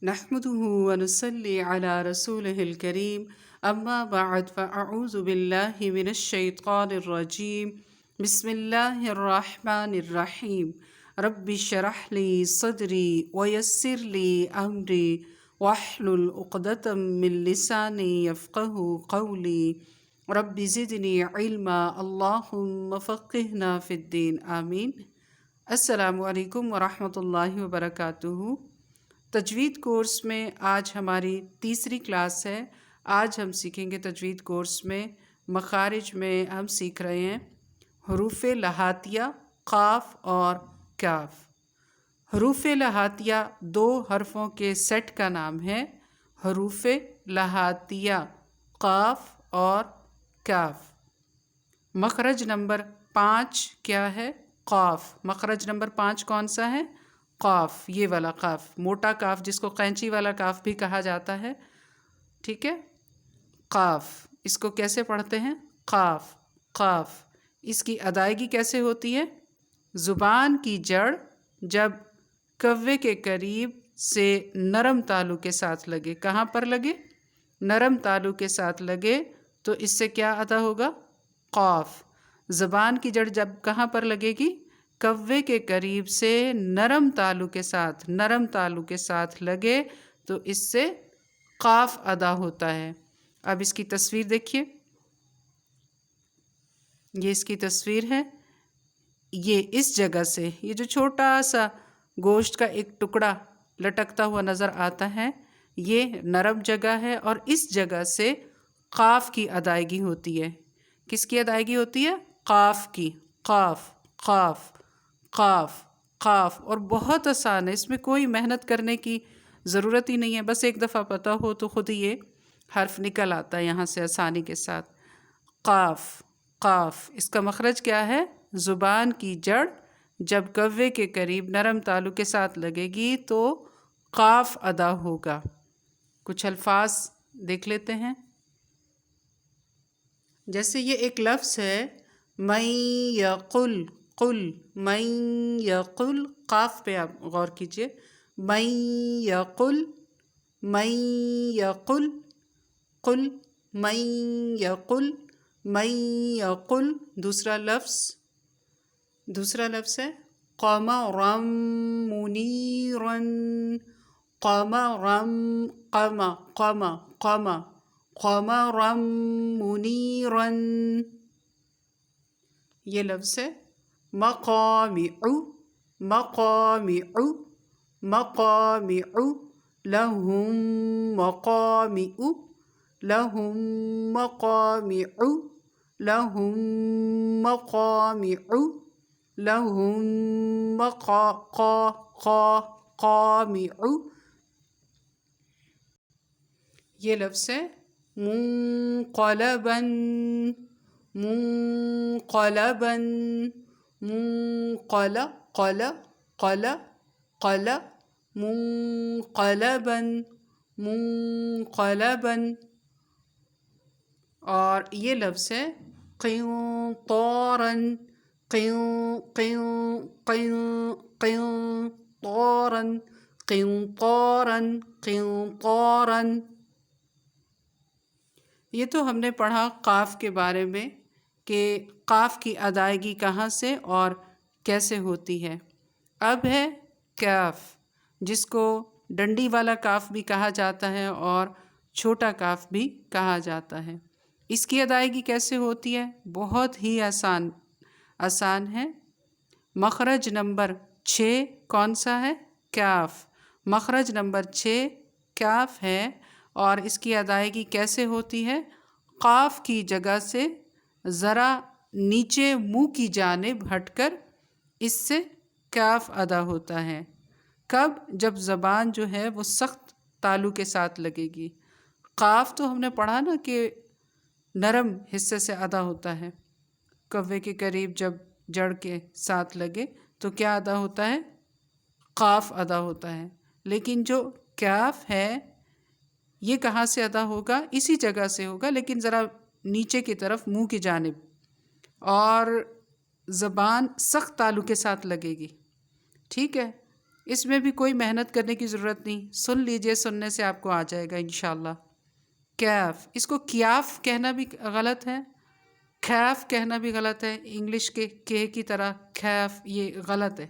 نحمده ونصلي على رسوله الكريم أما بعد فأعوذ بالله من الشيطان الرجيم بسم الله الرحمن الرحيم رب اشرح لي صدري ويسر لي أمري واحلل عقدة من لساني يفقه قولي رب زدني علما اللهم فقهنا في الدين آمين۔ السلام علیکم ورحمۃ اللہ وبرکاتہ۔ تجوید کورس میں آج ہماری تیسری کلاس ہے۔ آج ہم سیکھیں گے تجوید کورس میں مخارج میں ہم سیکھ رہے ہیں حروف لہاتیہ قاف اور کاف۔ حروف لہاتیہ دو حرفوں کے سیٹ کا نام ہے، حروف لہاتیہ قاف اور کاف۔ مخرج نمبر 5 کیا ہے؟ قاف۔ مخرج نمبر 5 کون سا ہے؟ قاف، یہ والا قاف، موٹا کاف جس کو قینچی والا کاف بھی کہا جاتا ہے، ٹھیک ہے؟ قاف، اس کو کیسے پڑھتے ہیں؟ قاف قاف۔ اس کی ادائیگی کیسے ہوتی ہے؟ زبان کی جڑ جب کوے کے قریب سے نرم تالو کے ساتھ لگے، کہاں پر لگے؟ نرم تالو کے ساتھ لگے تو اس سے کیا ادا ہوگا؟ قاف۔ زبان کی جڑ جب کہاں پر لگے گی؟ کوے کے قریب سے نرم تالو کے ساتھ لگے تو اس سے قاف ادا ہوتا ہے۔ اب اس کی تصویر دیکھیے، یہ اس کی تصویر ہے۔ یہ اس جگہ سے، یہ جو چھوٹا سا گوشت کا ایک ٹکڑا لٹکتا ہوا نظر آتا ہے، یہ نرم جگہ ہے اور اس جگہ سے قاف کی ادائیگی ہوتی ہے۔ کس کی ادائیگی ہوتی ہے؟ قاف کی۔ قاف قاف قاف قاف۔ اور بہت آسان ہے، اس میں کوئی محنت کرنے کی ضرورت ہی نہیں ہے، بس ایک دفعہ پتہ ہو تو خود ہی یہ حرف نکل آتا ہے یہاں سے آسانی کے ساتھ۔ قاف قاف۔ اس کا مخرج کیا ہے؟ زبان کی جڑ جب کوے کے قریب نرم تالو کے ساتھ لگے گی تو قاف ادا ہوگا۔ کچھ الفاظ دیکھ لیتے ہیں، جیسے یہ ایک لفظ ہے من یقل، قل، من یقل، قاف پہ آپ غور کیجئے، من یقل، من یقل، قل، من یقل، من یقل۔ دوسرا لفظ ہے قمرا منیرا، قمرا، قمرا منیرا۔ یہ لفظ ہے مقامع، مقامع، لہم مقامع، لہم مقامع، لہم مقامع، لہم مقامع۔ یہ لفظ ہے منقلبا، منقلبا، منقلبا، منقلبا۔ اور یہ لفظ ہے قنطارا، قنطارا، قنطارا، قنطارا۔ یہ تو ہم نے پڑھا قاف کے بارے میں کہ قاف کی ادائیگی کہاں سے اور کیسے ہوتی ہے۔ اب ہے کاف، جس کو ڈنڈی والا کاف بھی کہا جاتا ہے اور چھوٹا کاف بھی کہا جاتا ہے۔ اس کی ادائیگی کیسے ہوتی ہے؟ بہت ہی آسان ہے۔ مخرج نمبر 6 کون سا ہے؟ کاف۔ مخرج نمبر 6 کاف ہے اور اس کی ادائیگی کیسے ہوتی ہے؟ قاف کی جگہ سے ذرا نیچے منہ کی جانب ہٹ کر اس سے کاف ادا ہوتا ہے۔ کب؟ جب زبان جو ہے وہ سخت تالو کے ساتھ لگے گی۔ قاف تو ہم نے پڑھا نا کہ نرم حصے سے ادا ہوتا ہے، کوے کے قریب جب جڑ کے ساتھ لگے تو کیا ادا ہوتا ہے؟ قاف ادا ہوتا ہے۔ لیکن جو کاف ہے یہ کہاں سے ادا ہوگا؟ اسی جگہ سے ہوگا، لیکن ذرا نیچے کی طرف منہ کی جانب، اور زبان سخت تالو کے ساتھ لگے گی، ٹھیک ہے؟ اس میں بھی کوئی محنت کرنے کی ضرورت نہیں، سن لیجئے، سننے سے آپ کو آ جائے گا انشاءاللہ۔ کیف، اس کو کیاف کہنا بھی غلط ہے، کھیف کہنا بھی غلط ہے، انگلش کے کی طرح کھیف یہ غلط ہے،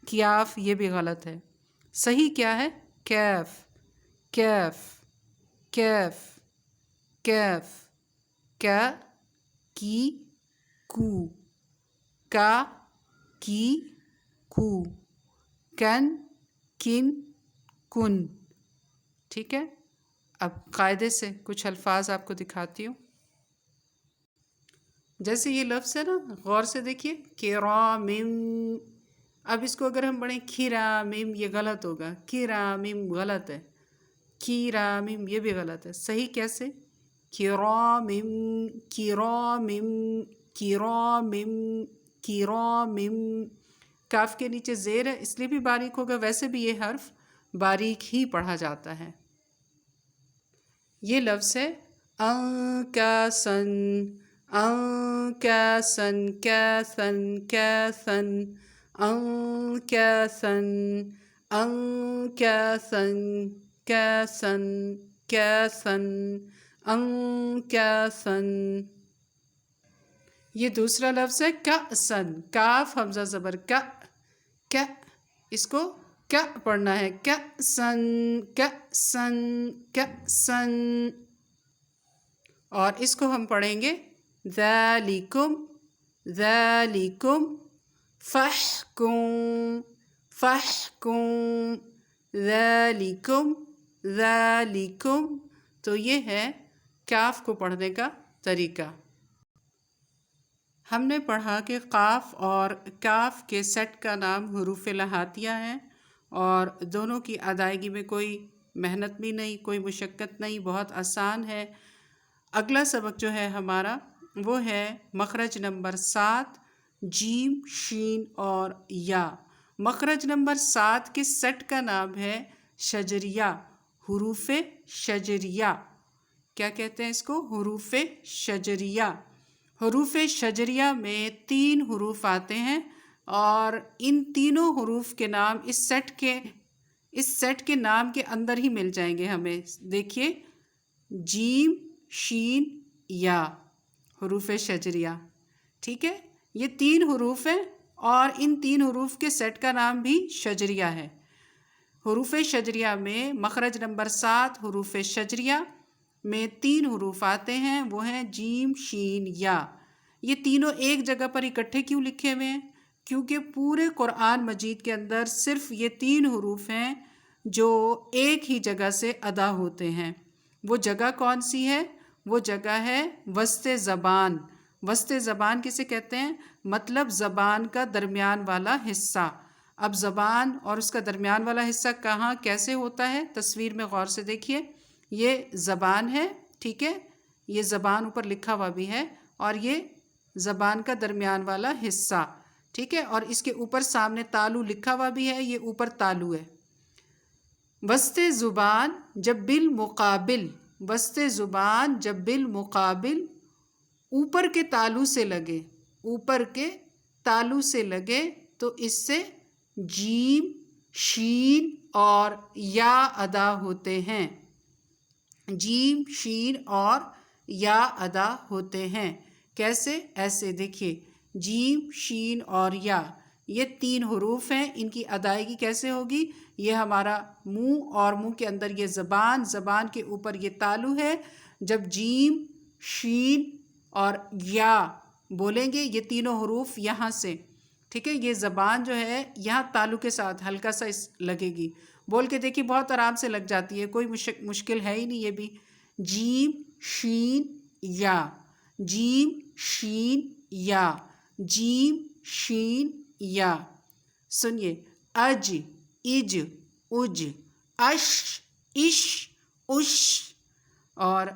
کیاف یہ بھی غلط ہے۔ صحیح کیا ہے؟ کیف، کیف، کیف، کیف، کا، کی، کو، کا، کی، کو، کن، کن، کن۔ ٹھیک ہے، اب قاعدے سے کچھ الفاظ آپ کو دکھاتی ہوں۔ جیسے یہ لفظ ہے نا، غور سے دیکھیے، کرامم، اب اس کو اگر ہم پڑھیں کھرامم یہ غلط ہوگا، کھرامم غلط ہے، کھرامم یہ بھی غلط ہے۔ صحیح کیسے؟ کرامم، کرامم، کرامم، کرامم۔ کاف کے نیچے زیر ہے اس لیے بھی باریک ہوگا، ویسے بھی یہ حرف باریک ہی پڑھا جاتا ہے۔ یہ لفظ ہے انکاسن، انکاسن، کاسن، کاسن، انکاسن، انکاسن، کاسن، کاسن، انکاسن۔ یہ دوسرا لفظ ہے کأسن، کاف حمزہ زبر کا، کا، اس کو کا پڑھنا ہے، کأسن، کأسن، کأسن۔ اور اس کو ہم پڑھیں گے ذالکم، ذالکم، فاحکم، فاحکم، ذالکم، ذالکم۔ تو یہ ہے کاف کو پڑھنے کا طریقہ۔ ہم نے پڑھا کہ قاف اور کاف کے سیٹ کا نام حروف لہاتیہ ہے، اور دونوں کی ادائیگی میں کوئی محنت بھی نہیں، کوئی مشقت نہیں، بہت آسان ہے۔ اگلا سبق جو ہے ہمارا وہ ہے مخرج نمبر 7، جیم، شین اور یا۔ مخرج نمبر 7 کے سیٹ کا نام ہے شجریہ، حروف شجریہ۔ کیا کہتے ہیں اس کو؟ حروف شجریہ۔ حروف شجریہ میں 3 حروف آتے ہیں، اور ان تینوں حروف کے نام اس سیٹ کے نام کے اندر ہی مل جائیں گے ہمیں۔ دیکھیے، جیم، شین، یا، حروف شجریہ۔ ٹھیک ہے، یہ 3 حروف ہیں، اور ان 3 حروف کے سیٹ کا نام بھی شجریہ ہے۔ حروف شجریہ میں مخرج نمبر 7 حروف شجریہ میں 3 حروف آتے ہیں، وہ ہیں جیم، شین، یا۔ یہ تینوں ایک جگہ پر اکٹھے کیوں لکھے ہوئے ہیں؟ کیونکہ پورے قرآن مجید کے اندر صرف یہ 3 حروف ہیں جو ایک ہی جگہ سے ادا ہوتے ہیں۔ وہ جگہ کون سی ہے؟ وہ جگہ ہے وسط زبان۔ وسط زبان کسے کہتے ہیں؟ مطلب زبان کا درمیان والا حصہ۔ اب زبان اور اس کا درمیان والا حصہ کہاں کیسے ہوتا ہے؟ تصویر میں غور سے دیکھیے، یہ زبان ہے، ٹھیک ہے، یہ زبان اوپر لکھا ہوا بھی ہے، اور یہ زبان کا درمیان والا حصہ، ٹھیک ہے، اور اس کے اوپر سامنے تالو لکھا ہوا بھی ہے، یہ اوپر تالو ہے۔ وسط زبان جب بالمقابل، وسط زبان جب بالمقابل اوپر کے تالو سے لگے، اوپر کے تالو سے لگے تو اس سے جیم، شین اور یا ادا ہوتے ہیں۔ جیم، شین اور یا ادا ہوتے ہیں۔ کیسے؟ ایسے دیکھیے، جیم، شین اور یا، یہ 3 حروف ہیں، ان کی ادائیگی کیسے ہوگی؟ یہ ہمارا منہ، اور منہ کے اندر یہ زبان، زبان کے اوپر یہ تالو ہے۔ جب جیم، شین اور یا بولیں گے، یہ تینوں حروف یہاں سے، ٹھیک ہے، یہ زبان جو ہے یہاں تالو کے ساتھ ہلکا سا لگے گی۔ بول کے دیکھیے، بہت آرام سے لگ جاتی ہے، کوئی مشکل ہے ہی نہیں۔ یہ بھی جیم، شین، یا، جیم، شین، یا، جیم، شین، یا۔ سنیے، اج، اج، اج، اش، اش، اش، اور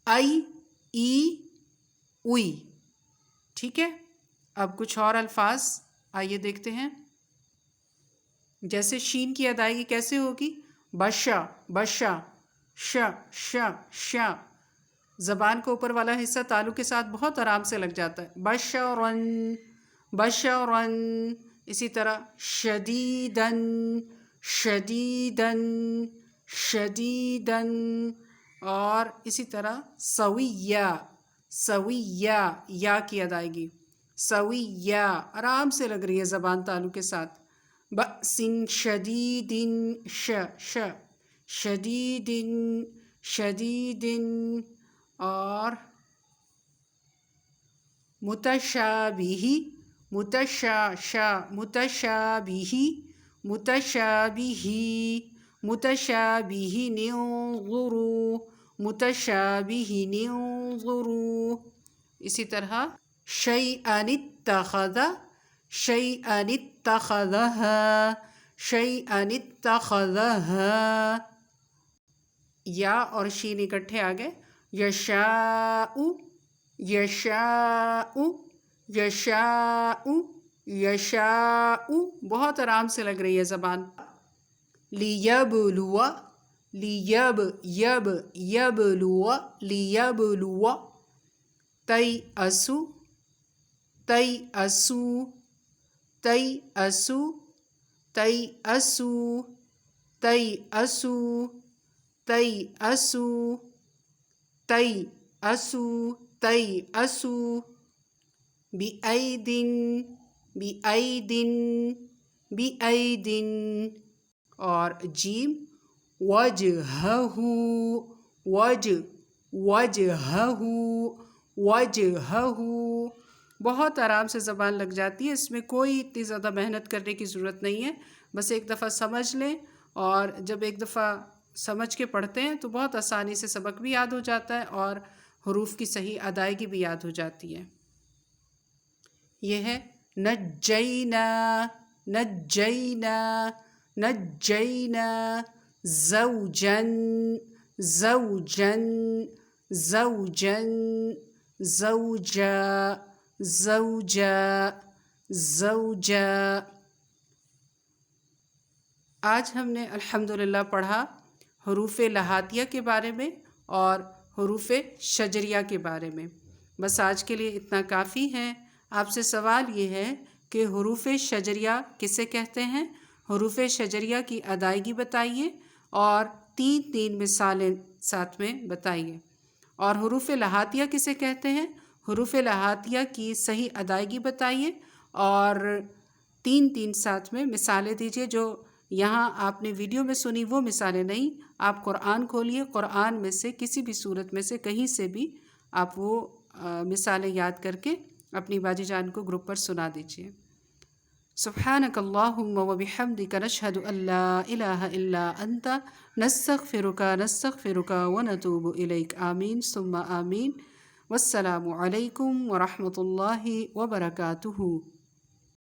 ای، ای، اوئی۔ ٹھیک ہے، اب کچھ اور الفاظ آئیے دیکھتے ہیں۔ جیسے شین کی ادائیگی کیسے ہوگی؟ بشا، بشا، ش، ش، ش۔ زبان کو اوپر والا حصہ تالو کے ساتھ بہت آرام سے لگ جاتا ہے۔ بشرن، بشرن، اسی طرح شدیدن، شدیدن، شدیدن، اور اسی طرح سویہ، سویہ، یا کی ادائیگی، سویہ، آرام سے لگ رہی ہے زبان تالو کے ساتھ. بأسن شدیدن، شدیدن، شدیدن، اور متشابہ، متشابہ، متشابہ، متشابہ انظروا، متشابہ انظروا. اسی طرح شیئا اتخذ، شیئا اتخذہا، شیئا اتخذہا، یا اور شین اکٹھے آگئے. یشاء، یشاء، یشاء، یشاء، بہت آرام سے لگ رہی ہے زبان. لیبلو، یبلو، لیبلو. تیأسو، تیأسو، تیأسو، تیأسو، تیأسو، تیأسو، تیأسو، تیأسو. بِأَيْدٍ، بِأَيْدٍ، بِأَيْدٍ، اور جیم وجہہ، وجہہ، وجہہ. بہت آرام سے زبان لگ جاتی ہے، اس میں کوئی اتنی زیادہ محنت کرنے کی ضرورت نہیں ہے. بس ایک دفعہ سمجھ لیں، اور جب ایک دفعہ سمجھ کے پڑھتے ہیں تو بہت آسانی سے سبق بھی یاد ہو جاتا ہے اور حروف کی صحیح ادائیگی بھی یاد ہو جاتی ہے. یہ ہے نجینا، نجینا، نجینا، زوجن، زوجن، زوجن، زوجا، زوجا، زوجا. آج ہم نے الحمدللہ پڑھا حروف لہاتیہ کے بارے میں اور حروف شجریہ کے بارے میں. بس آج کے لیے اتنا کافی ہے. آپ سے سوال یہ ہے کہ حروف شجریہ کسے کہتے ہیں؟ حروف شجریہ کی ادائیگی بتائیے اور 3 مثالیں ساتھ میں بتائیے. اور حروف لہاتیہ کسے کہتے ہیں؟ حروف لہاتیہ کی صحیح ادائیگی بتائیے اور 3 ساتھ میں مثالیں دیجیے. جو یہاں آپ نے ویڈیو میں سنی وہ مثالیں نہیں، آپ قرآن کھولیے، قرآن میں سے کسی بھی صورت میں سے کہیں سے بھی آپ وہ مثالیں یاد کر کے اپنی باجی جان کو گروپ پر سنا دیجیے. سبحانک اللہم و بحمدک نشہد ان لا الہ الا انت نستغفرک، نستغفرک و نتوب الیک. آمین ثم آمین. والسلام علیکم ورحمۃ اللہ وبرکاتہ.